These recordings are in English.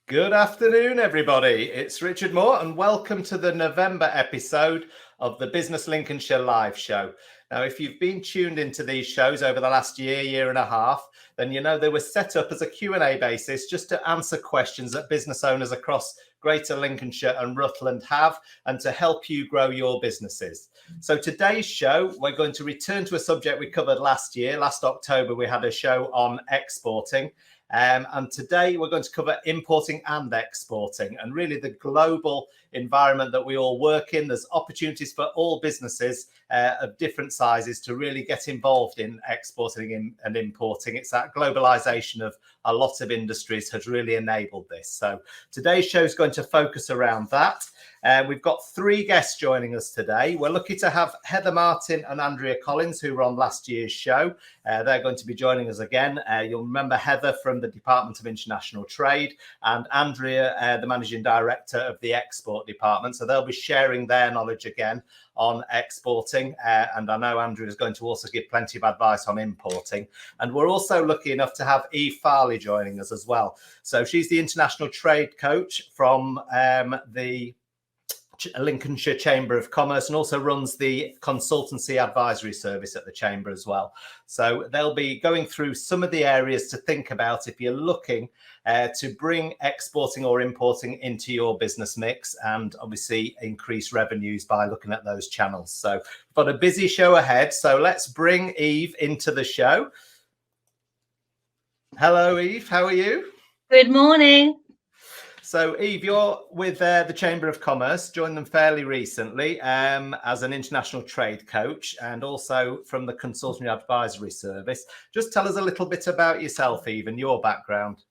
Good afternoon, everybody. It's Richard Mawer, and welcome to the November episode of the Business Lincolnshire live show. Now, if you've been tuned into these shows over the last year and a half, then you know they were set up as a Q&A basis just to answer questions that business owners across Greater Lincolnshire and Rutland have, and to help you grow your businesses. So today's show, we're going to return to a subject we covered last year. Last October, we had a show on exporting. And today we're going to cover importing and exporting, and really the global environment that we all work in. There's opportunities for all businesses of different sizes to really get involved in exporting and importing. It's that globalization of a lot of industries has really enabled this. So today's show is going to focus around that. We've got three guests joining us today. We're lucky to have Heather Martin and Andrea Collins, who were on last year's show. They're going to be joining us again. You'll remember Heather from the Department of International Trade, and Andrea, the Managing Director of the Export Department. So they'll be sharing their knowledge again on exporting. And I know Andrea is going to also give plenty of advice on importing. And we're also lucky enough to have Eve Farley joining us as well. So she's the International Trade Coach from the Lincolnshire Chamber of Commerce, and also runs the consultancy advisory service at the Chamber as well. So they'll be going through some of the areas to think about if you're looking to bring exporting or importing into your business mix, and obviously increase revenues by looking at those channels. So we've got a busy show ahead. So let's bring Eve into the show. Hello, Eve. How are you? Good morning. So, Eve, you're with the Chamber of Commerce, joined them fairly recently as an international trade coach, and also from the Consulting Advisory Service. Just tell us a little bit about yourself, Eve, and your background.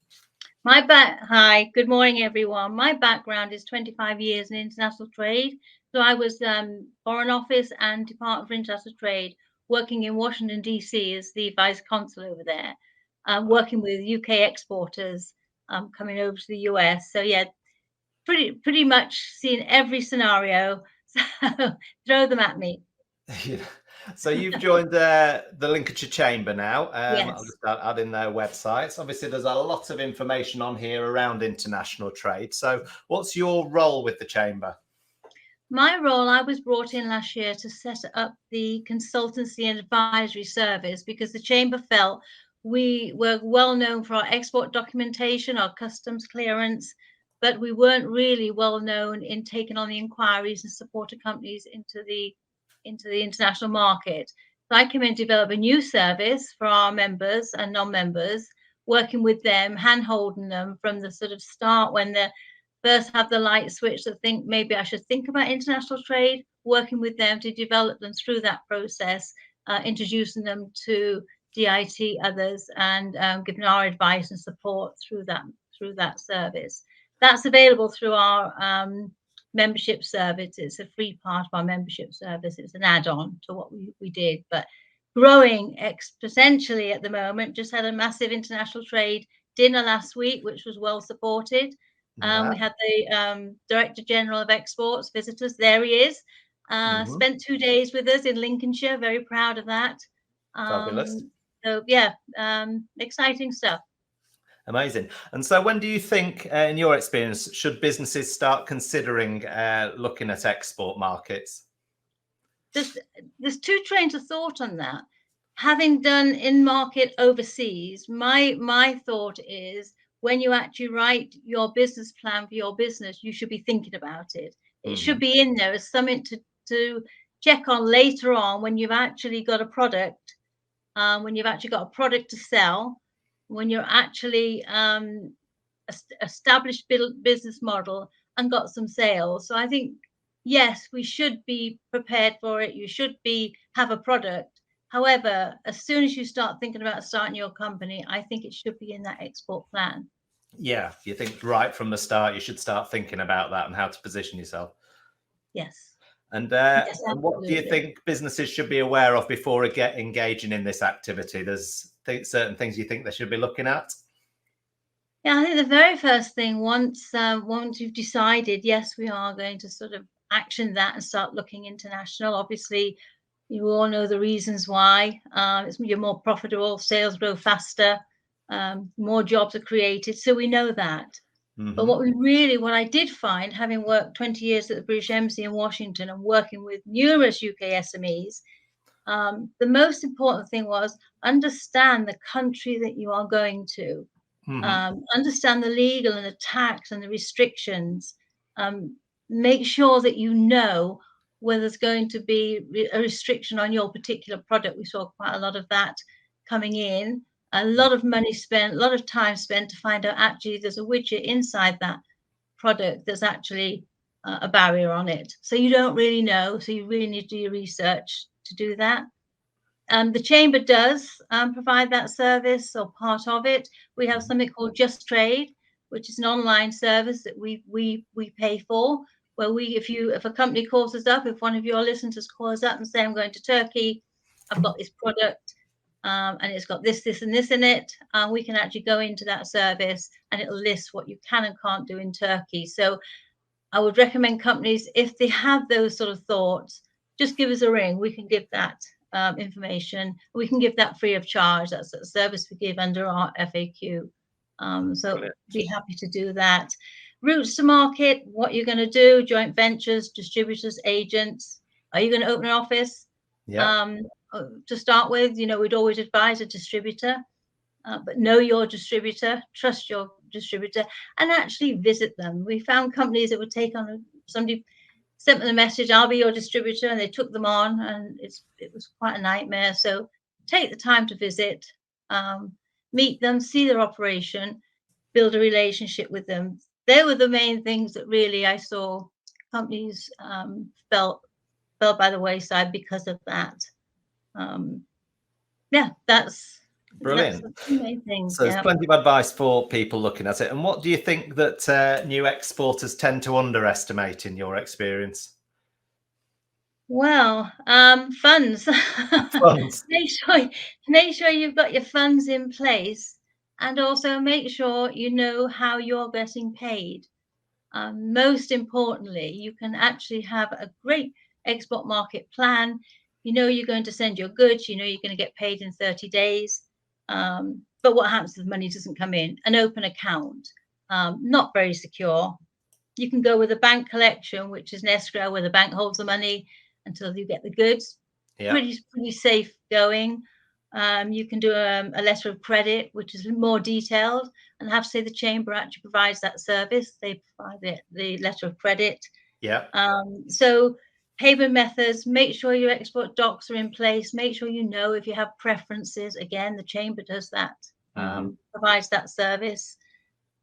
Hi, good morning, everyone. My background is 25 years in international trade. So I was Foreign Office and Department for International Trade, working in Washington, D.C. as the Vice Consul over there, working with UK exporters coming over to the US. So yeah, pretty much seen every scenario. So throw them at me. Yeah. So you've joined the Lincolnshire Chamber now. Yes. I'll just add in their websites. Obviously, there's a lot of information on here around international trade. So what's your role with the Chamber? My role, I was brought in last year to set up the consultancy and advisory service, because the Chamber felt we were well known for our export documentation, our customs clearance, but we weren't really well known in taking on the inquiries and supporting companies into the international market. So I came in to develop a new service for our members and non-members, working with them, hand-holding them from the sort of start when they first have the light switch to think maybe I should think about international trade, working with them to develop them through that process, introducing them to DIT, others, and giving our advice and support through that service. That's available through our membership service. It's a free part of our membership service. It's an add-on to what we did, but growing exponentially at the moment. Just had a massive international trade dinner last week, which was well supported. We had the Director General of Exports visitors. There he is. Spent 2 days with us in Lincolnshire. Very proud of that. Fabulous. So yeah, exciting stuff. Amazing. And so when do you think, in your experience, should businesses start considering looking at export markets? There's two trains of thought on that. Having done in-market overseas, my thought is when you actually write your business plan for your business, you should be thinking about it. It should be in there as something to check on later on when you've actually got a product, when you've actually got a product to sell, when you're actually established business model and got some sales. So I think, yes, we should be prepared for it. You should have a product. However, as soon as you start thinking about starting your company, I think it should be in that export plan. Yeah, you think right from the start, you should start thinking about that and how to position yourself. Yes. And Yes, what do you think businesses should be aware of before engaging in this activity? There's certain things you think they should be looking at? Yeah, I think the very first thing, once you've decided, yes, we are going to sort of action that and start looking international. Obviously, you all know the reasons why. You're more profitable, sales grow faster, more jobs are created. So we know that. But what I did find, having worked 20 years at the British Embassy in Washington and working with numerous UK SMEs, the most important thing was understand the country that you are going to, understand the legal and the tax and the restrictions. Make sure that you know whether there's going to be a restriction on your particular product. We saw quite a lot of that coming in. A lot of money spent, a lot of time spent to find out actually there's a widget inside that product that's actually a barrier on it. So you don't really know. So you really need to do your research to do that. The Chamber does provide that service or part of it. We have something called Just Trade, which is an online service that we pay for, where if a company calls us up, if one of your listeners calls up and say, I'm going to Turkey, I've got this product, and it's got this, this, and this in it, we can actually go into that service and it'll list what you can and can't do in Turkey. So I would recommend companies, if they have those sort of thoughts, just give us a ring. We can give that information. We can give that free of charge. That's a service we give under our FAQ. So be happy to do that. Routes to market, what you're going to do, joint ventures, distributors, agents. Are you going to open an office? To start with, we'd always advise a distributor, but know your distributor, trust your distributor, and actually visit them. We found companies that would take on somebody sent them a message, I'll be your distributor, and they took them on, and it was quite a nightmare. So take the time to visit, meet them, see their operation, build a relationship with them. They were the main things that really I saw companies fell by the wayside because of that. That's brilliant. That's the main thing. So there's plenty of advice for people looking at it. And what do you think that new exporters tend to underestimate in your experience? Well, funds. Funds. Make sure you've got your funds in place, and also make sure you know how you're getting paid. Most importantly, you can actually have a great export market plan. You're going to send your goods, you're going to get paid in 30 days. But what happens if the money doesn't come in? An open account, not very secure. You can go with a bank collection, which is an escrow where the bank holds the money until you get the goods. Pretty safe going. You can do a letter of credit, which is more detailed, and I have to say the Chamber actually provides that service. They provide the letter of credit. So payment methods, make sure your export docs are in place. Make sure you know if you have preferences. Again, the Chamber does that, provides that service.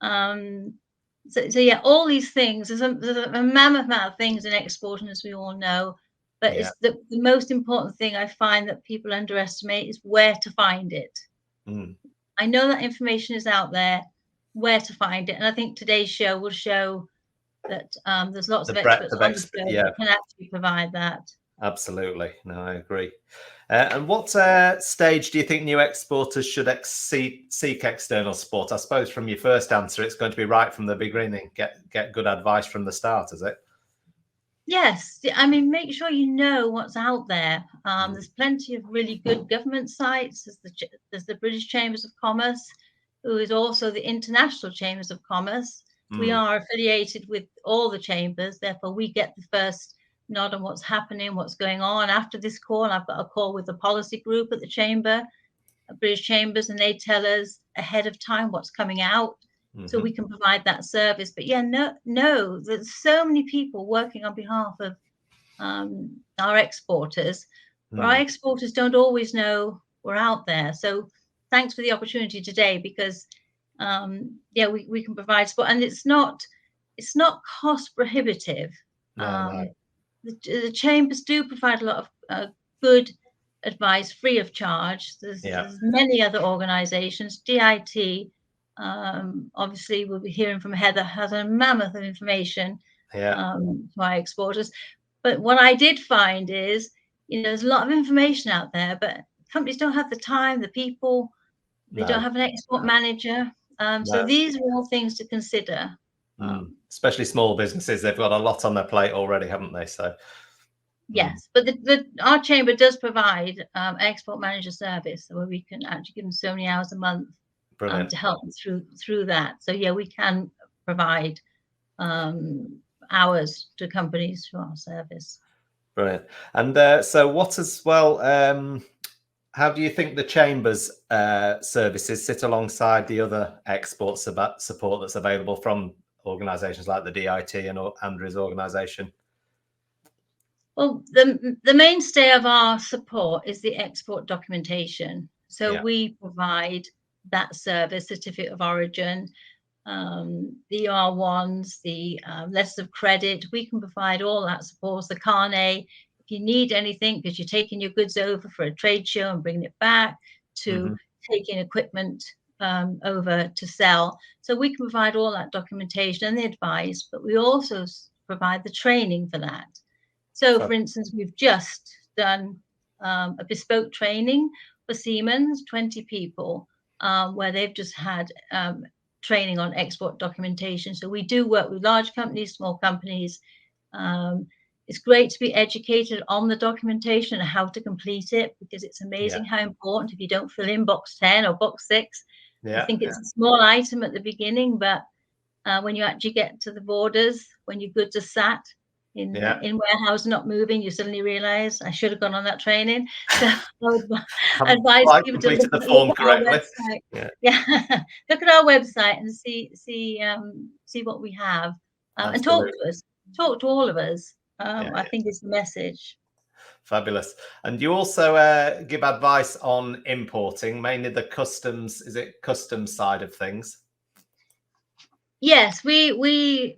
So yeah, all these things. There's a mammoth amount of things in exporting, as we all know. But it's the most important thing I find that people underestimate is where to find it. I know that information is out there, where to find it. And I think today's show will show that there's lots of experts on the show that can actually provide that. Absolutely. No, I agree. And what stage do you think new exporters should seek external support? I suppose from your first answer, it's going to be right from the beginning. Get good advice from the start, is it? Yes. I mean, make sure you know what's out there. There's plenty of really good government sites. There's the British Chambers of Commerce, who is also the International Chambers of Commerce. We are affiliated with all the chambers. Therefore, we get the first nod on what's happening, what's going on. After this call, I've got a call with the policy group at the Chamber, British Chambers, and they tell us ahead of time what's coming out. So we can provide that service. But no, there's so many people working on behalf of our exporters. Our exporters don't always know we're out there. So thanks for the opportunity today, because we can provide support, and it's not cost prohibitive. The chambers do provide a lot of good advice free of charge. There's many other organizations. DIT, obviously we'll be hearing from Heather, has a mammoth of information to our exporters. But what I did find is, there's a lot of information out there, but companies don't have the time, the people, they don't have an export manager. So these are all things to consider. Especially small businesses, they've got a lot on their plate already, haven't they? So yes, but our chamber does provide export manager service, where we can actually give them so many hours a month to help them through that. So yeah, we can provide hours to companies for our service. Brilliant. And so what as well, how do you think the Chamber's services sit alongside the other export support that's available from organisations like the DIT and Andrew's organisation? Well, the mainstay of our support is the export documentation. So we provide that service, certificate of origin, the R1s, the letters of credit. We can provide all that support, the carnet. If you need anything, because you're taking your goods over for a trade show and bringing it back, to taking equipment over to sell. So we can provide all that documentation and the advice, but we also provide the training for that. So, for instance, we've just done a bespoke training for Siemens, 20 people, where they've just had training on export documentation. So we do work with large companies, small companies. It's great to be educated on the documentation and how to complete it, because it's amazing how important. If you don't fill in box 10 or box 6, I think it's a small item at the beginning, but when you actually get to the borders, when your goods are sat in warehouse not moving, you suddenly realize I should have gone on that training. So I would advise people to look at our website. Look at our website and see what we have, and talk to us. Talk to all of us. I think is the message. Fabulous. And you also give advice on importing, mainly the customs. Is it customs side of things? Yes, we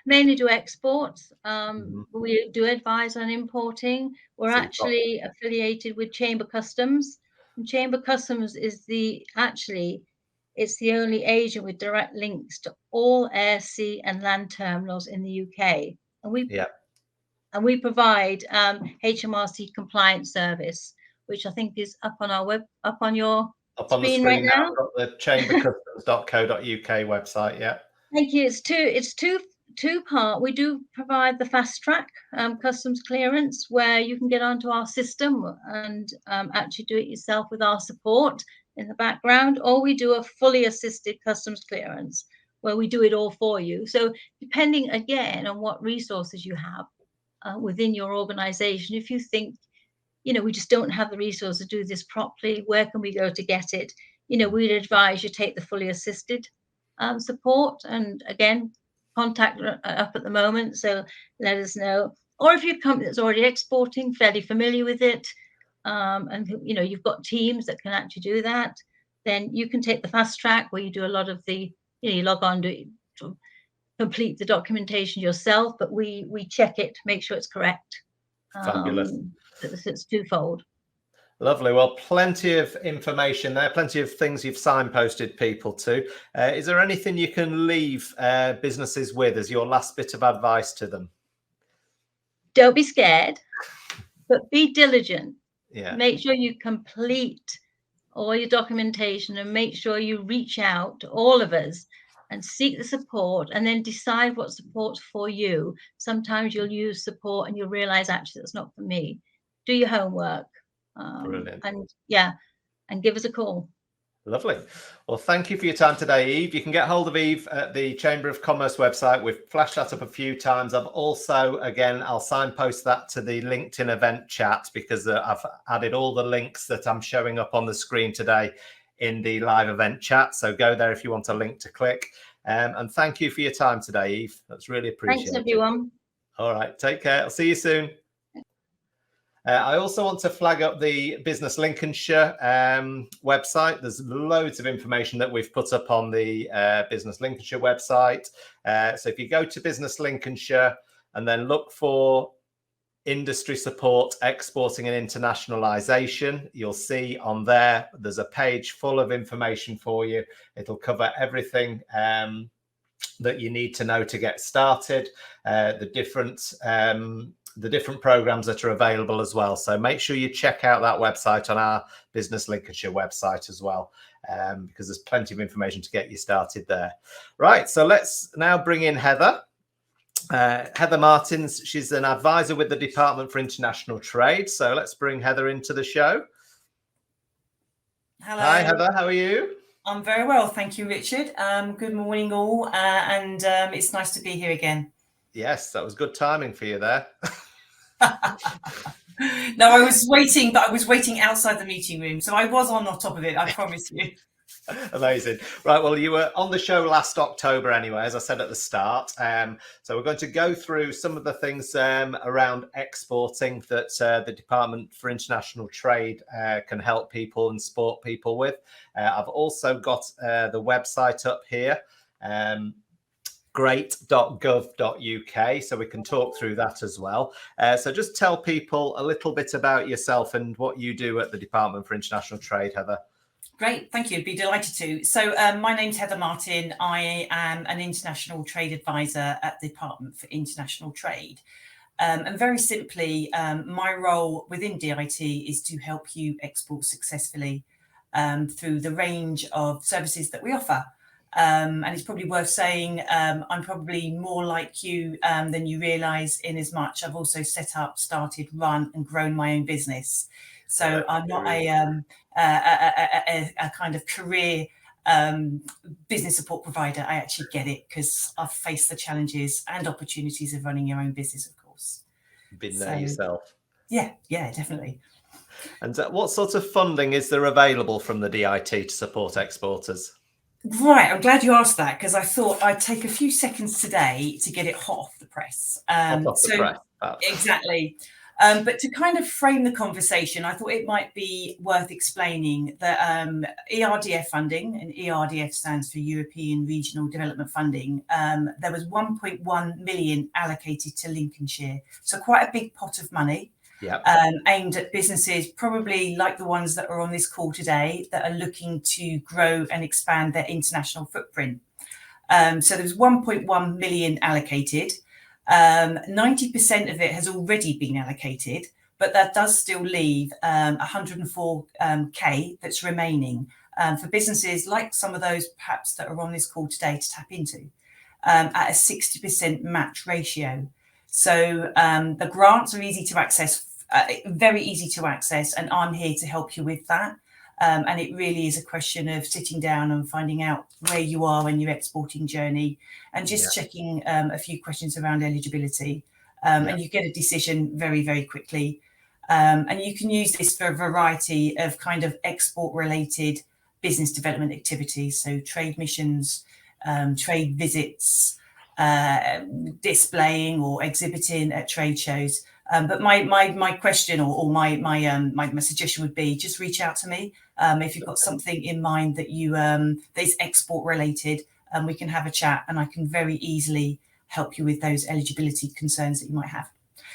mainly do exports. We do advise on importing. We're actually affiliated with Chamber Customs. And Chamber Customs is it's the only agent with direct links to all air, sea, and land terminals in the UK. And we provide HMRC compliance service, which I think is up on our up on the screen right now. I've got the chambercustoms.co.uk website. Thank you. It's two part. We do provide the fast track customs clearance, where you can get onto our system and actually do it yourself with our support in the background, or we do a fully assisted customs clearance where we do it all for you. So depending again on what resources you have within your organization, if you think, we just don't have the resources to do this properly, where can we go to get it? We'd advise you take the fully assisted support. And again, contact up at the moment, so let us know. Or if you're a company that's already exporting, fairly familiar with it, and you've got teams that can actually do that, then you can take the fast track, where you do a lot of the, you log on to complete the documentation yourself, but we check it, make sure it's correct. Fabulous. It's twofold. Lovely. Well, plenty of information there, plenty of things you've signposted people to. Is there anything you can leave businesses with as your last bit of advice to them? Don't be scared, but be diligent. Yeah. Make sure you complete all your documentation and make sure you reach out to all of us and seek the support, and then decide what support's for you. Sometimes you'll use support and you'll realize, actually, that's not for me. Do your homework. Brilliant. And give us a call. Lovely. Well, thank you for your time today, Eve. You can get hold of Eve at the Chamber of Commerce website. We've flashed that up a few times. I've also, again, I'll signpost that to the LinkedIn event chat, because I've added all the links that I'm showing up on the screen today in the live event chat. So go there if you want a link to click. And thank you for your time today, Eve. That's really appreciated. Thanks, everyone. All right. Take care. I'll see you soon. I also want to flag up the Business Lincolnshire website. There's loads of information that we've put up on the Business Lincolnshire website. So if you go to Business Lincolnshire and then look for industry support, exporting and internationalization, you'll see on there, there's a page full of information for you. It'll cover everything that you need to know to get started, the different programs that are available as well. So make sure you check out that website on our Business Lincolnshire website as well, because there's plenty of information to get you started there. Right, so let's now bring in Heather. Heather Martins, she's an advisor with the Department for International Trade. So let's bring Heather into the show. Hello. Hi, Heather, how are you? I'm very well, thank you, Richard. Good morning, all, and it's nice to be here again. Yes, that was good timing for you there. No, I was waiting, but I was waiting outside the meeting room, so I was on top of it, I promise you. Amazing. Right, well, you were on the show last October anyway, as I said at the start. So we're going to go through some of the things around exporting that the Department for International Trade can help people and support people with. I've also got the website up here, great.gov.uk, so we can talk through that as well. So just tell people a little bit about yourself and what you do at the Department for International Trade, Heather. Great, thank you. I'd be delighted to. So my name's Heather Martin. I am an international trade advisor at the Department for International Trade. And very simply, my role within DIT is to help you export successfully through the range of services that we offer. And it's probably worth saying I'm probably more like you than you realise, in as much I've also set up, started, run and grown my own business. So I'm not a kind of career business support provider. I actually get it because I've faced the challenges and opportunities of running your own business, of course. Been there yourself. Yeah, definitely. And what sort of funding is there available from the DIT to support exporters? Right, I'm glad you asked that, because I thought I'd take a few seconds today to get it hot off the press. Exactly. But to kind of frame the conversation, I thought it might be worth explaining that ERDF funding, and ERDF stands for European Regional Development Funding, there was 1.1 million allocated to Lincolnshire. So quite a big pot of money. Yep. Aimed at businesses, probably like the ones that are on this call today, that are looking to grow and expand their international footprint. So there was 1.1 million allocated. 90% of it has already been allocated, but that does still leave 104k that's remaining for businesses like some of those perhaps that are on this call today to tap into at a 60% match ratio. So the grants are easy to access, very easy to access, and I'm here to help you with that. And it really is a question of sitting down and finding out where you are in your exporting journey, and just checking a few questions around eligibility. And you get a decision very, very quickly. And you can use this for a variety of kind of export related business development activities. So trade missions, trade visits, displaying or exhibiting at trade shows. But my question or my suggestion would be, just reach out to me if you've got something in mind that you that is export related, and we can have a chat, and I can very easily help you with those eligibility concerns that you might have.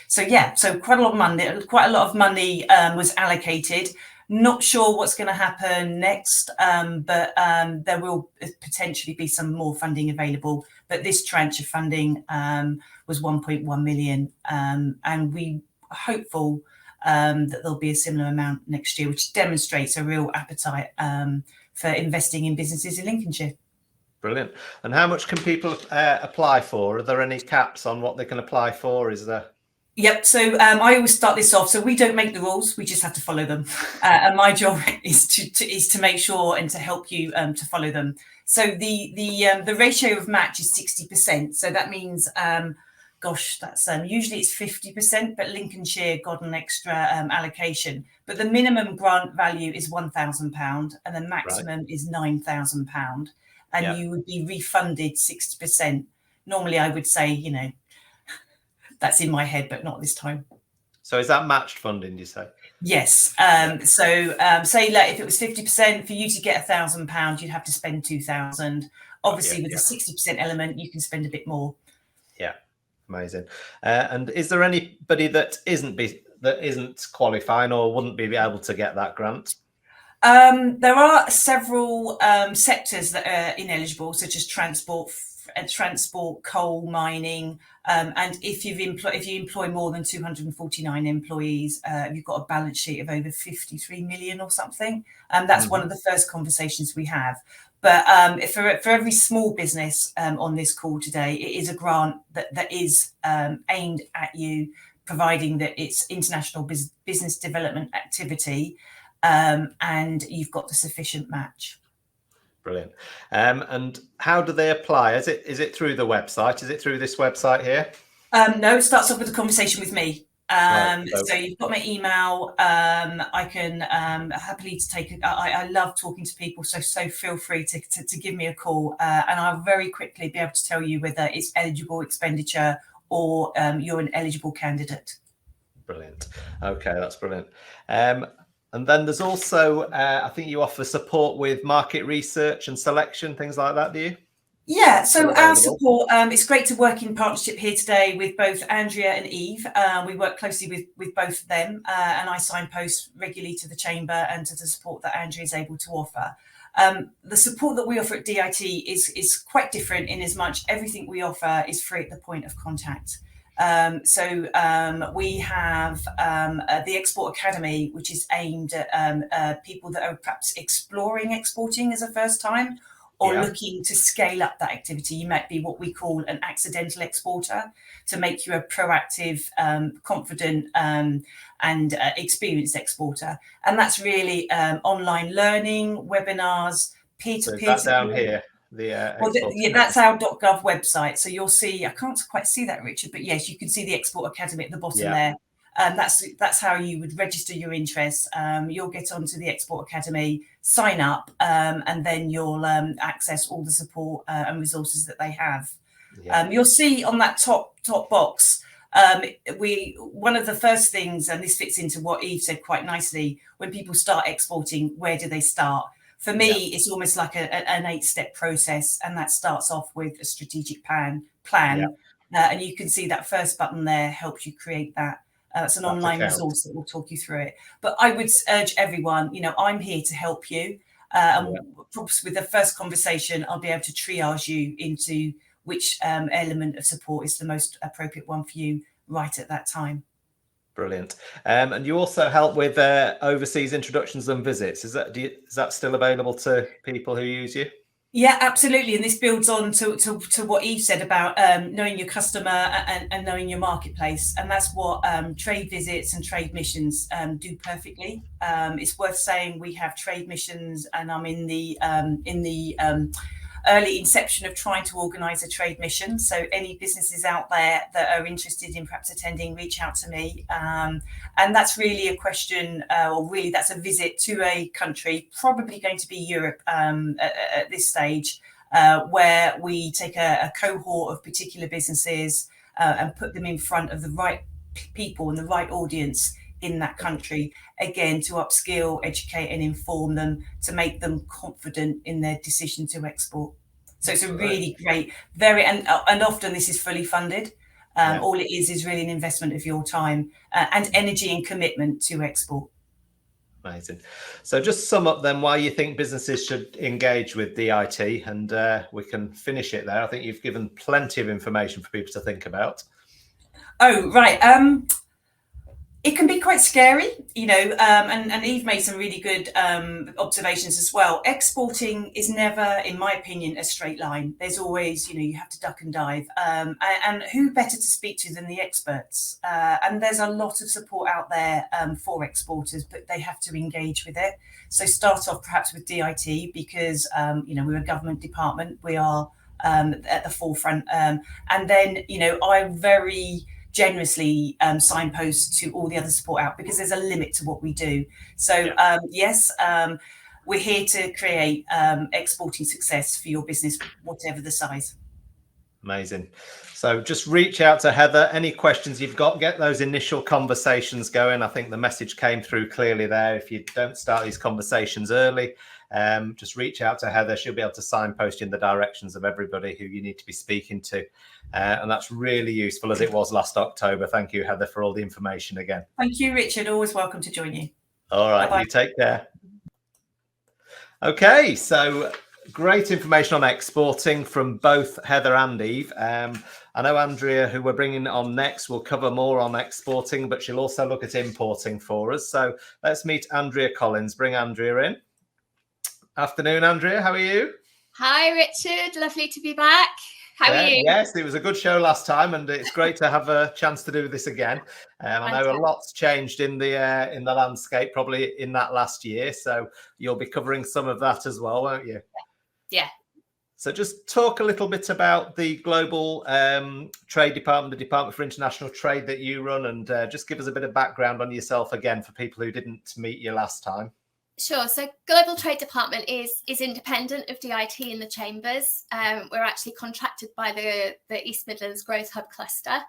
So so quite a lot of money was allocated. Not sure what's going to happen next, but there will potentially be some more funding available. But this tranche of funding was 1.1 million, and we are hopeful that there'll be a similar amount next year, which demonstrates a real appetite for investing in businesses in Lincolnshire. Brilliant. And how much can people apply for? Are there any caps on what they can apply for? Is there? Yep. So I always start this off. So we don't make the rules; we just have to follow them. And my job is to make sure and to help you to follow them. So the ratio of match is 60%. So that means, gosh, that's usually it's 50%, but Lincolnshire got an extra allocation. But the minimum grant value is £1,000, and the maximum is £9,000, and you would be refunded 60%. Normally, I would say, that's in my head, but not this time. So is that matched funding, do you say? Yes. So say like if it was 50%, for you to get £1,000, you'd have to spend 2,000. Obviously, with the 60% element, you can spend a bit more. Yeah, amazing. And is there anybody that isn't qualifying or wouldn't be able to get that grant? There are several sectors that are ineligible, such as transport, coal mining, and if you employ more than 249 employees, you've got a balance sheet of over 53 million or something. That's one of the first conversations we have. But for every small business on this call today, it is a grant that is aimed at you, providing that it's international business development activity, and you've got the sufficient match. Brilliant. And how do they apply? Is it through the website? Is it through this website here? No, it starts off with a conversation with me. Right, So you've got my email. I can happily to take. I love talking to people, so feel free to give me a call, and I'll very quickly be able to tell you whether it's eligible expenditure or you're an eligible candidate. Brilliant. Okay, that's brilliant. And then there's also, I think you offer support with market research and selection, things like that, do you? Yeah, so our support, it's great to work in partnership here today with both Andrea and Eve. We work closely with both of them, and I signpost regularly to the Chamber and to the support that Andrea is able to offer. The support that we offer at DIT is quite different in as much everything we offer is free at the point of contact. We have the Export Academy, which is aimed at people that are perhaps exploring exporting as a first time, or looking to scale up that activity. You might be what we call an accidental exporter, to make you a proactive, confident and experienced exporter. And that's really online learning, webinars, peer-to-peer. So is that down here? That's our .gov website. So you'll see, I can't quite see that, Richard, but yes, you can see the Export Academy at the bottom there. That's how you would register your interest. You'll get onto the Export Academy, sign up, and then you'll access all the support and resources that they have. You'll see on that top box, one of the first things, and this fits into what Eve said quite nicely, when people start exporting, where do they start? For me, it's almost like an 8-step process, and that starts off with a strategic plan. And you can see that first button there helps you create that. It's an online resource that will talk you through it. But I would urge everyone, I'm here to help you. With the first conversation, I'll be able to triage you into which element of support is the most appropriate one for you right at that time. Brilliant. And you also help with overseas introductions and visits. Is that still available to people who use you? Yeah, absolutely. And this builds on to what Eve said about knowing your customer and knowing your marketplace. And that's what trade visits and trade missions do perfectly. It's worth saying we have trade missions, and I'm in the early inception of trying to organise a trade mission. So any businesses out there that are interested in perhaps attending, reach out to me. And that's really a question, or really that's a visit to a country, probably going to be Europe at this stage, where we take a cohort of particular businesses and put them in front of the right people and the right audience in that country, again, to upskill, educate and inform them, to make them confident in their decision to export. So it's a really great, and often this is fully funded. All it is really an investment of your time and energy and commitment to export. Amazing. So just sum up then why you think businesses should engage with DIT, and we can finish it there. I think you've given plenty of information for people to think about. Oh, right. It can be quite scary, and Eve made some really good observations as well. Exporting is never, in my opinion, a straight line. There's always, you have to duck and dive. And who better to speak to than the experts? And there's a lot of support out there for exporters, but they have to engage with it. So start off perhaps with DIT because, we're a government department. We are at the forefront. And then, I very generously signpost to all the other support out, because there's a limit to what we do. So we're here to create exporting success for your business, whatever the size. Amazing. So just reach out to Heather. Any questions you've got, get those initial conversations going. I think the message came through clearly there. If you don't start these conversations early, just reach out to Heather. She'll be able to signpost you in the directions of everybody who you need to be speaking to. And that's really useful, as it was last October. Thank you, Heather, for all the information again. Thank you, Richard. Always welcome to join you. All right. Bye-bye. You take care. Okay. So great information on exporting from both Heather and Eve. I know Andrea, who we're bringing on next, will cover more on exporting, but she'll also look at importing for us. So let's meet Andrea Collins. Bring Andrea in. Afternoon, Andrea. How are you? Hi, Richard. Lovely to be back. How are you? Yes, it was a good show last time, and it's great to have a chance to do this again. I know a lot's changed in the landscape, probably in that last year. So you'll be covering some of that as well, won't you? Yeah. So just talk a little bit about the global trade department, the Department for International Trade that you run, and just give us a bit of background on yourself again for people who didn't meet you last time. Sure. So Global Trade Department is independent of DIT in the chambers. We're actually contracted by the East Midlands Growth Hub cluster.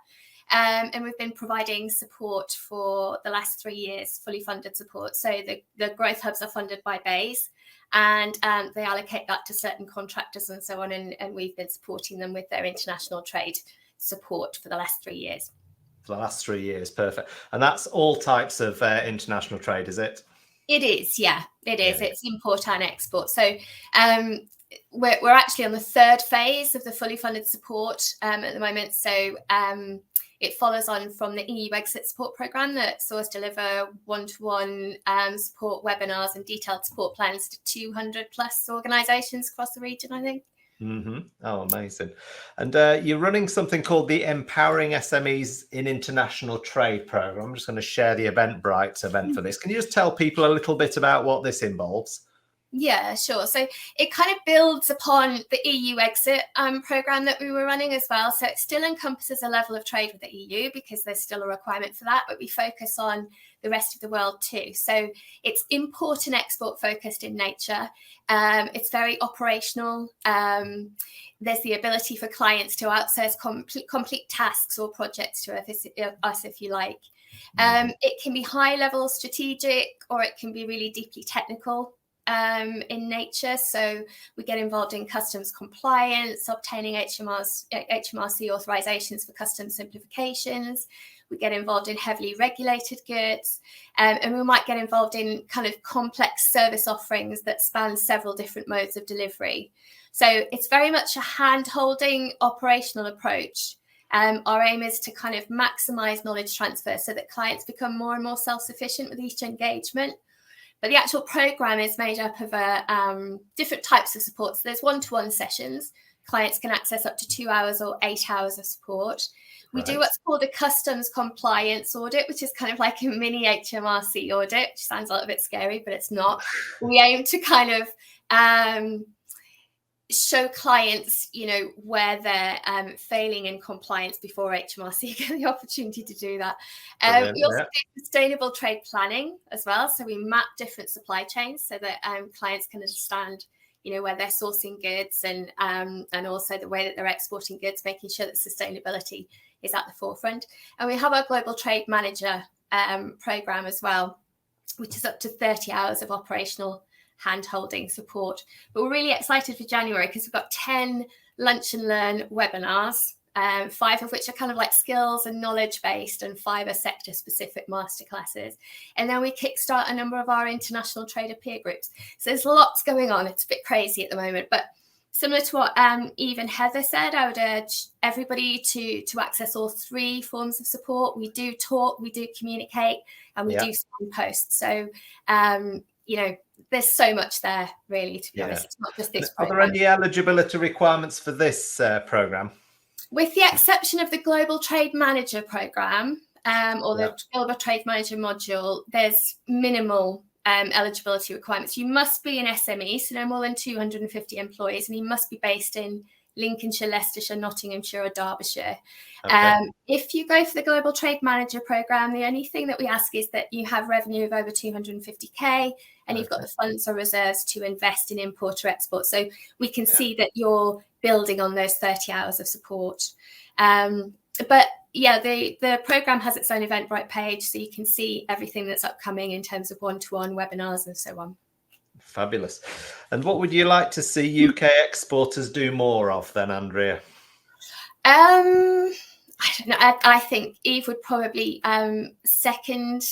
And we've been providing support for the last 3 years, fully funded support. So the growth hubs are funded by BAYS, and they allocate that to certain contractors and so on. And we've been supporting them with their international trade support for the last 3 years. For the last 3 years, perfect. And that's all types of international trade, is it? It is, yeah, it is. Yeah. It's import and export. So we're actually on the 3rd phase of the fully funded support at the moment. So it follows on from the EU Exit Support Programme that saw us deliver one-to-one support webinars and detailed support plans to 200 plus organisations across the region, I think. Mm-hmm. Oh, amazing. And you're running something called the Empowering SMEs in International Trade programme. I'm just going to share the Eventbrite event for this. Can you just tell people a little bit about what this involves? Yeah, sure. So it kind of builds upon the EU exit programme that we were running as well. So it still encompasses a level of trade with the EU because there's still a requirement for that, but we focus on the rest of the world too. So it's import and export focused in nature. It's very operational. There's the ability for clients to outsource complete tasks or projects to us if you like. It can be high level strategic, or it can be really deeply technical in nature. So we get involved in customs compliance, obtaining HMRC authorizations for customs simplifications. We get involved in heavily regulated goods, and we might get involved in kind of complex service offerings that span several different modes of delivery. So it's very much a hand-holding operational approach. Our aim is to kind of maximize knowledge transfer so that clients become more and more self-sufficient with each engagement. But the actual programme is made up of different types of support. So there's one-to-one sessions. Clients can access up to 2 hours or 8 hours of support. We do what's called a customs compliance audit, which is kind of like a mini HMRC audit, which sounds a little bit scary, but it's not. We aim to kind of show clients, where they're failing in compliance before HMRC get the opportunity to do that. We also do sustainable trade planning as well. So we map different supply chains so that clients can understand, where they're sourcing goods and also the way that they're exporting goods, making sure that sustainability is at the forefront. And we have our Global Trade Manager programme as well, which is up to 30 hours of operational hand-holding support. But we're really excited for January because we've got 10 lunch and learn webinars, 5 of which are kind of like skills and knowledge based, and 5 are sector specific masterclasses. And then we kickstart a number of our international trader peer groups. So there's lots going on. It's a bit crazy at the moment, but similar to what Eve and Heather said, I would urge everybody to access all 3 forms of support. We do talk, we do communicate, and we do send posts. So there's so much there, really, to be honest. It's not just this program. Are there any eligibility requirements for this programme? With the exception of the Global Trade Manager programme or the Global Trade Manager module, there's minimal eligibility requirements. You must be an SME, so no more than 250 employees, and you must be based in Lincolnshire, Leicestershire, Nottinghamshire or Derbyshire. If you go for the Global Trade Manager programme, the only thing that we ask is that you have revenue of over 250k and you've got the funds or reserves to invest in import or export. So we can see that you're building on those 30 hours of support. But the programme has its own Eventbrite page, so you can see everything that's upcoming in terms of one-to-one webinars and so on. Fabulous. And what would you like to see UK exporters do more of then, Andrea? I don't know. I think Eve would probably second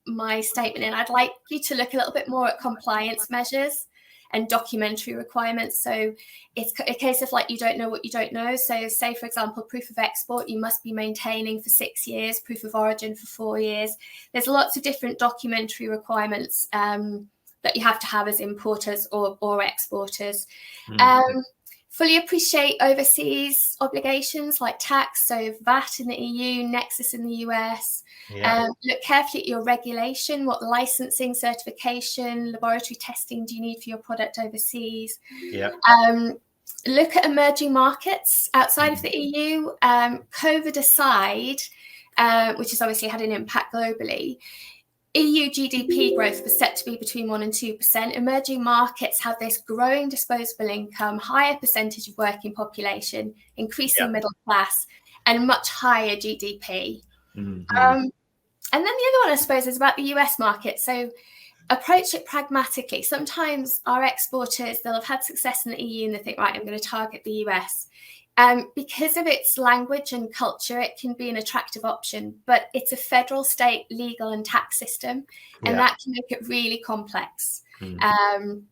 my statement, and I'd like you to look a little bit more at compliance measures and documentary requirements. So it's a case of like, you don't know what you don't know. So say, for example, proof of export, you must be maintaining for 6 years, proof of origin for 4 years. There's lots of different documentary requirements that you have to have as importers or exporters. Fully appreciate overseas obligations like tax, so VAT in the EU, Nexus in the US. Look carefully at your regulation. What licensing, certification, laboratory testing do you need for your product overseas? Look at emerging markets outside of the EU. COVID aside, which has obviously had an impact globally, EU GDP growth was set to be between 1% and 2%. Emerging markets have this growing disposable income, higher percentage of working population, increasing middle class, and much higher GDP. And then the other one, I suppose, is about the US market. So approach it pragmatically. Sometimes our exporters, they'll have had success in the EU and they think, right, I'm going to target the US. Because of its language and culture, it can be an attractive option, but it's a federal, state, legal and tax system, and that can make it really complex and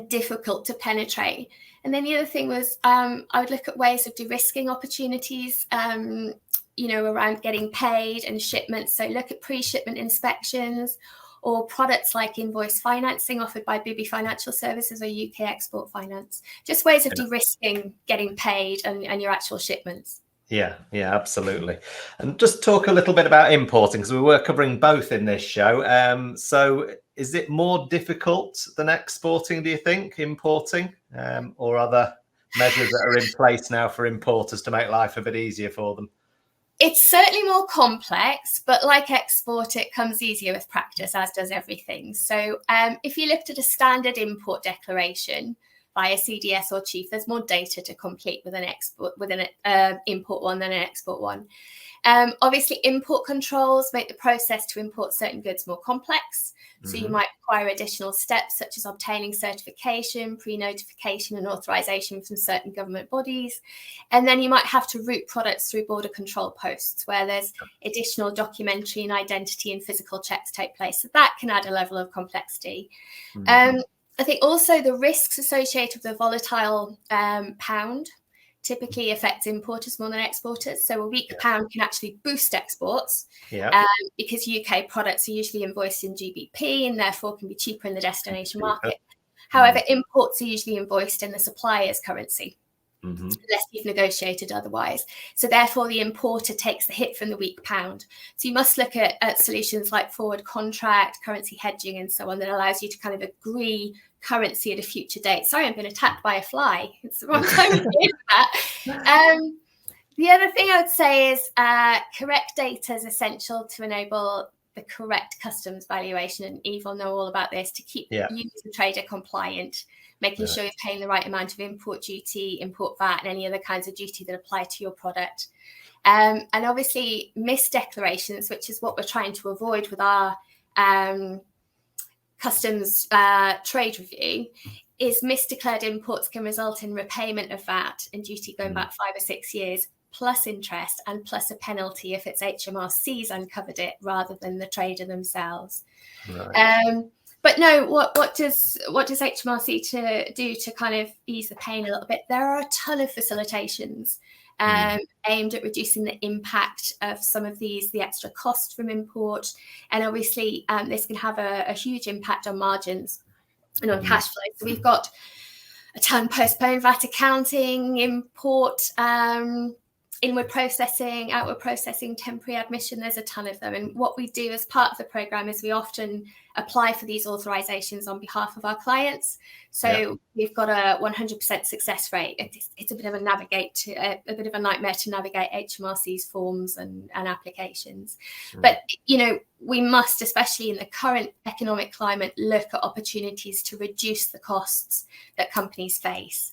difficult to penetrate. And then the other thing was I would look at ways of de-risking opportunities, around getting paid and shipments. So look at pre-shipment inspections, or products like invoice financing offered by Bibby Financial Services or UK Export Finance. Just ways of de-risking getting paid and your actual shipments. Yeah, absolutely. And just talk a little bit about importing, because we were covering both in this show. So is it more difficult than exporting, do you think, importing? Or are there measures that are in place now for importers to make life a bit easier for them? It's certainly more complex, but like export, it comes easier with practice, as does everything. So if you looked at a standard import declaration via CDS or Chief, there's more data to complete with an import one than an export one. Obviously, import controls make the process to import certain goods more complex. So you might require additional steps such as obtaining certification, pre-notification and authorization from certain government bodies. And then you might have to route products through border control posts where there's additional documentary and identity and physical checks take place. So that can add a level of complexity. I think also the risks associated with the volatile pound typically affects importers more than exporters. So a weak pound can actually boost exports because UK products are usually invoiced in GBP and therefore can be cheaper in the destination market. However, imports are usually invoiced in the supplier's currency, unless you've negotiated otherwise. So therefore, the importer takes the hit from the weak pound. So you must look at solutions like forward contract, currency hedging, and so on that allows you to kind of agree currency at a future date. Sorry, I'm being attacked by a fly. It's the wrong time to do that. The other thing I would say is correct data is essential to enable the correct customs valuation, and Eve will know all about this, to keep you as a trader compliant, making sure you're paying the right amount of import duty, import VAT, and any other kinds of duty that apply to your product. And obviously misdeclarations, which is what we're trying to avoid with our customs trade review, is misdeclared imports can result in repayment of VAT and duty going back 5 or 6 years, plus interest and plus a penalty if it's HMRC's uncovered it rather than the trader themselves. But no, what does HMRC do to kind of ease the pain a little bit? There are a ton of facilitations aimed at reducing the impact of some of the extra cost from import. And obviously, this can have a huge impact on margins and on cash flow. So we've got a ton postponed VAT accounting, import, inward processing, outward processing, temporary admission. There's a ton of them. And what we do as part of the programme is we often apply for these authorisations on behalf of our clients. So we've got a 100% success rate. It's a bit of a nightmare to navigate HMRC's forms and applications. But, we must, especially in the current economic climate, look at opportunities to reduce the costs that companies face.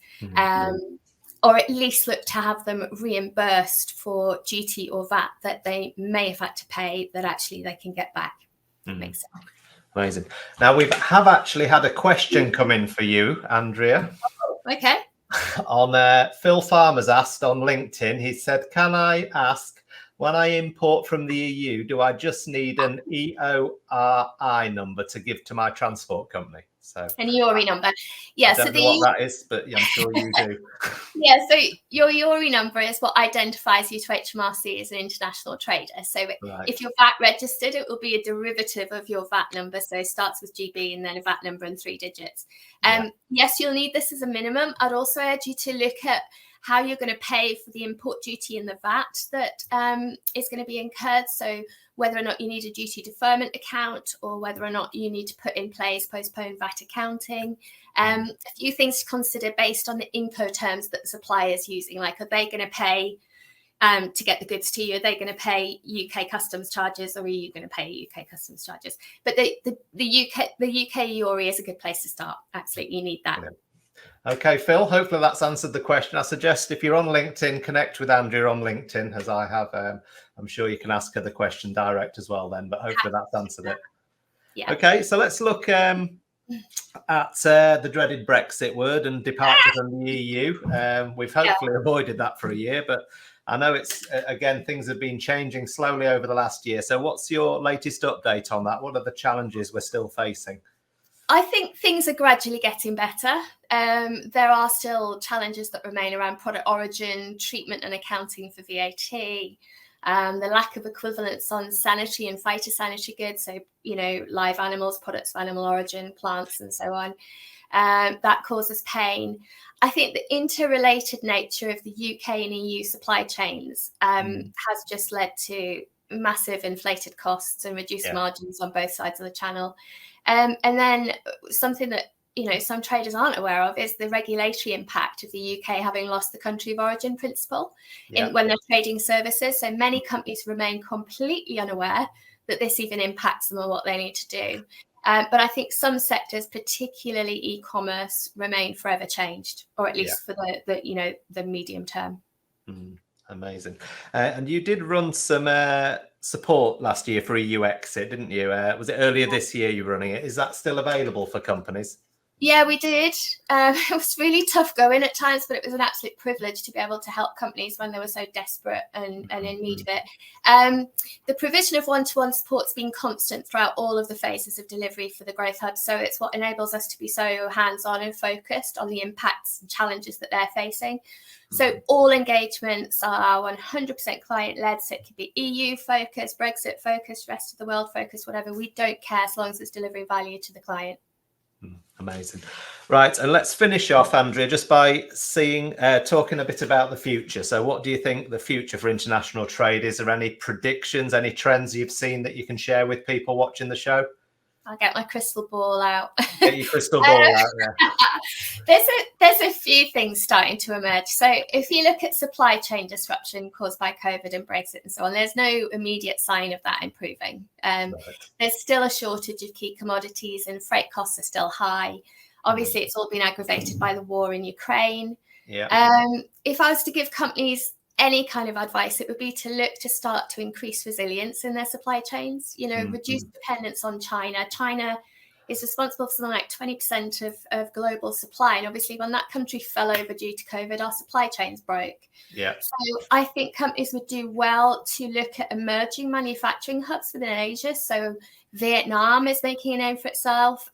Or at least look to have them reimbursed for duty or VAT that they may have had to pay that actually they can get back. Makes sense. Amazing. Now, we have actually had a question come in for you, Andrea. Okay. On Phil Farmer's asked on LinkedIn, he said, can I ask, when I import from the EU, do I just need an EOR NURI number to give to my transport company. So an URI number. Yeah, I don't know what that is, but yeah, I'm sure you do. Yeah, so your URI number is what identifies you to HMRC as an international trader. So if you're VAT registered, it will be a derivative of your VAT number. So it starts with GB and then a VAT number and 3 digits. Yes, you'll need this as a minimum. I'd also urge you to look at how you're going to pay for the import duty and the VAT that is going to be incurred. So whether or not you need a duty deferment account or whether or not you need to put in place postponed VAT accounting. A few things to consider based on the Incoterms that the supplier is using. Like, are they going to pay to get the goods to you? Are they going to pay UK customs charges, or are you going to pay UK customs charges? But the UK URI is a good place to start. Absolutely, you need that. Yeah. Okay, Phil, hopefully that's answered the question. I suggest if you're on LinkedIn, connect with Andrea on LinkedIn, as I have. I'm sure you can ask her the question direct as well then, but hopefully that's answered it. Yeah. Okay, so let's look at the dreaded Brexit word and departure from the EU. We've hopefully avoided that for a year, but I know it's, again, things have been changing slowly over the last year. So what's your latest update on that? What are the challenges we're still facing? I think things are gradually getting better. There are still challenges that remain around product origin, treatment and accounting for VAT, the lack of equivalence on sanitary and phytosanitary goods, so, live animals, products of animal origin, plants and so on. That causes pain. I think the interrelated nature of the UK and EU supply chains has just led to massive inflated costs and reduced margins on both sides of the channel. And then something that, some traders aren't aware of is the regulatory impact of the UK having lost the country of origin principle when they're trading services. So many companies remain completely unaware that this even impacts them on what they need to do. But I think some sectors, particularly e-commerce, remain forever changed, or at least for the medium term. Amazing. And you did run some support last year for EU exit, didn't you? Was it earlier this year you were running it? Is that still available for companies? Yeah, we did. It was really tough going at times, but it was an absolute privilege to be able to help companies when they were so desperate and in need of it. The provision of one-to-one support's been constant throughout all of the phases of delivery for the Growth Hub. So it's what enables us to be so hands-on and focused on the impacts and challenges that they're facing. So all engagements are 100% client-led. So it could be EU-focused, Brexit-focused, rest of the world-focused, whatever. We don't care as long as it's delivering value to the client. Amazing. Right, and let's finish off, Andrea, just by talking a bit about the future. So what do you think the future for international trade is? Are there any predictions, any trends you've seen that you can share with people watching the show? I'll get my crystal ball out. Get your crystal ball out, yeah. There's a few things starting to emerge. So if you look at supply chain disruption caused by COVID and Brexit and so on, there's no immediate sign of that improving. There's still a shortage of key commodities and freight costs are still high. Obviously, it's all been aggravated by the war in Ukraine. If I was to give companies any kind of advice, it would be to look to start to increase resilience in their supply chains, reduce dependence on China. China is responsible for something like 20% of global supply. And obviously, when that country fell over due to COVID, our supply chains broke. So I think companies would do well to look at emerging manufacturing hubs within Asia. So Vietnam is making a name for itself.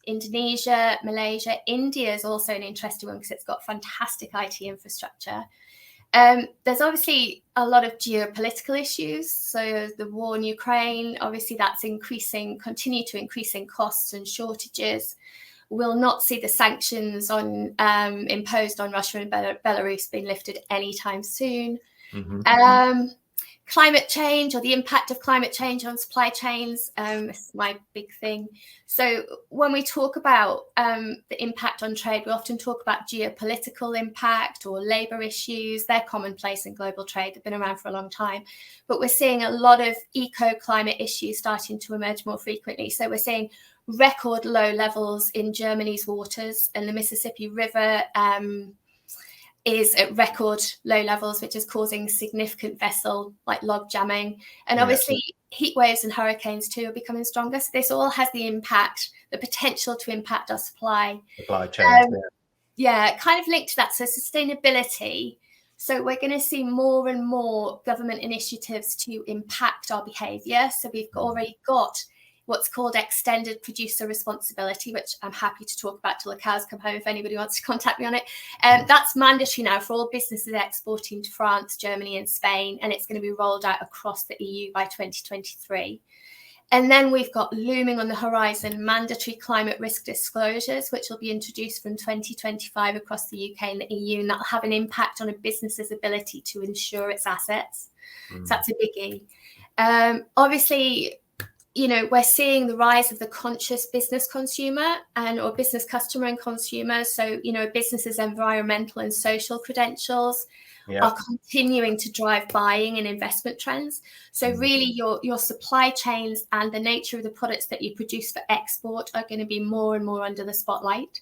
Indonesia, Malaysia, India is also an interesting one because it's got fantastic IT infrastructure. There's obviously a lot of geopolitical issues. So the war in Ukraine, obviously that's continue to increasing costs and shortages. We'll not see the sanctions imposed on Russia and Belarus being lifted anytime soon. Climate change, or the impact of climate change on supply chains, is my big thing. So when we talk about the impact on trade, we often talk about geopolitical impact or labour issues. They're commonplace in global trade. They've been around for a long time. But we're seeing a lot of eco-climate issues starting to emerge more frequently. So we're seeing record low levels in Germany's waters, and the Mississippi River is at record low levels, which is causing significant vessel log jamming. And obviously heat waves and hurricanes too are becoming stronger. So this all has the potential to impact our supply chain. Kind of linked to that. So sustainability. So we're going to see more and more government initiatives to impact our behaviour. So we've already got what's called extended producer responsibility, which I'm happy to talk about till the cows come home if anybody wants to contact me on it. That's mandatory now for all businesses exporting to France, Germany and Spain, and it's going to be rolled out across the EU by 2023. And then we've got looming on the horizon mandatory climate risk disclosures, which will be introduced from 2025 across the UK and the EU, and that'll have an impact on a business's ability to insure its assets. So that's a biggie. Obviously, you know, we're seeing the rise of the conscious business consumer or business customer and consumer. So, you know, businesses' environmental and social credentials are continuing to drive buying and investment trends. So really your supply chains and the nature of the products that you produce for export are going to be more and more under the spotlight.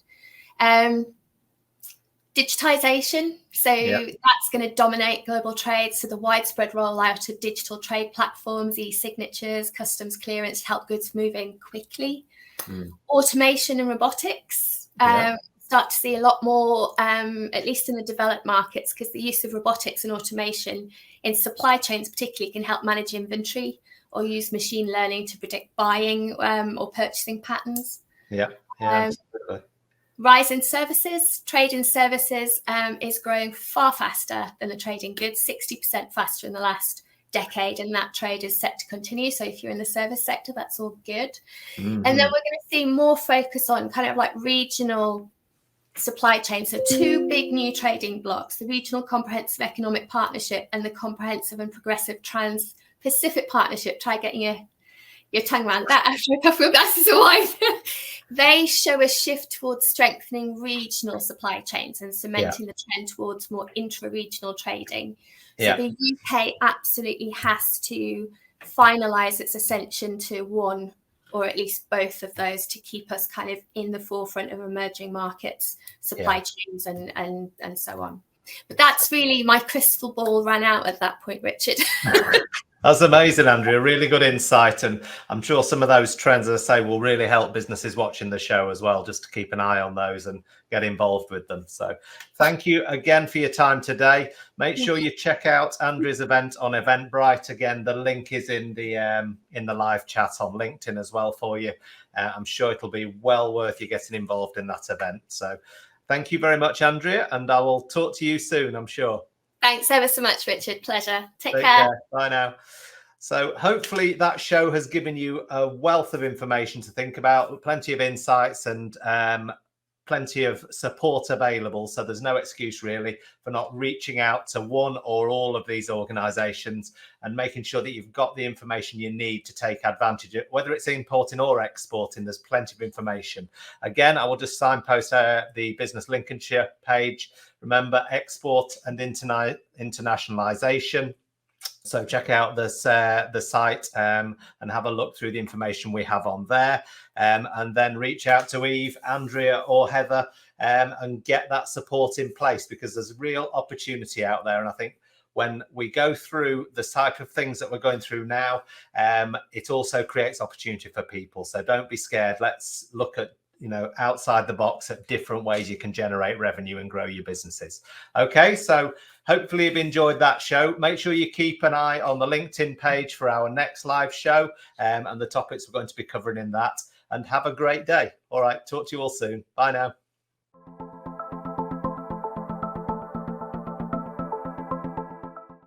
Digitization, so that's going to dominate global trade. So the widespread rollout of digital trade platforms, e-signatures, customs clearance to help goods moving quickly. Automation and robotics. Start to see a lot more, at least in the developed markets, because the use of robotics and automation in supply chains particularly can help manage inventory or use machine learning to predict buying or purchasing patterns. Absolutely. Rise in services. Trade in services is growing far faster than the trade in goods, 60% faster in the last decade, and that trade is set to continue. So if you're in the service sector, that's all good. And then we're going to see more focus on kind of like regional supply chain. So two big new trading blocks, the Regional Comprehensive Economic Partnership and the Comprehensive and Progressive Trans-Pacific Partnership. Try getting your tongue around that after a couple of glasses of wine. They show a shift towards strengthening regional supply chains and cementing the trend towards more intra-regional trading. So the UK absolutely has to finalise its ascension to one or at least both of those to keep us kind of in the forefront of emerging markets, supply chains and so on. But that's really, my crystal ball ran out at that point, Richard. That's amazing, Andrea. Really good insight. And I'm sure some of those trends, as I say, will really help businesses watching the show as well, just to keep an eye on those and get involved with them. So thank you again for your time today. Make sure you check out Andrea's event on Eventbrite. Again, the link is in the live chat on LinkedIn as well for you. I'm sure it'll be well worth you getting involved in that event. So thank you very much, Andrea, and I will talk to you soon, I'm sure. Thanks ever so much, Richard. Pleasure. Take care. Bye now. So hopefully that show has given you a wealth of information to think about, plenty of insights and plenty of support available. So there's no excuse really for not reaching out to one or all of these organisations and making sure that you've got the information you need to take advantage of, whether it's importing or exporting. There's plenty of information. Again, I will just signpost the Business Lincolnshire page. Remember, export and internationalisation. So check out the site and have a look through the information we have on there, and then reach out to Eve, Andrea or Heather and get that support in place, because there's real opportunity out there. And I think when we go through the type of things that we're going through now, it also creates opportunity for people. So don't be scared. Let's look at, you know, outside the box at different ways you can generate revenue and grow your businesses. Okay, so hopefully you've enjoyed that show. Make sure you keep an eye on the LinkedIn page for our next live show and the topics we're going to be covering in that. And have a great day. All right, talk to you all soon. Bye now.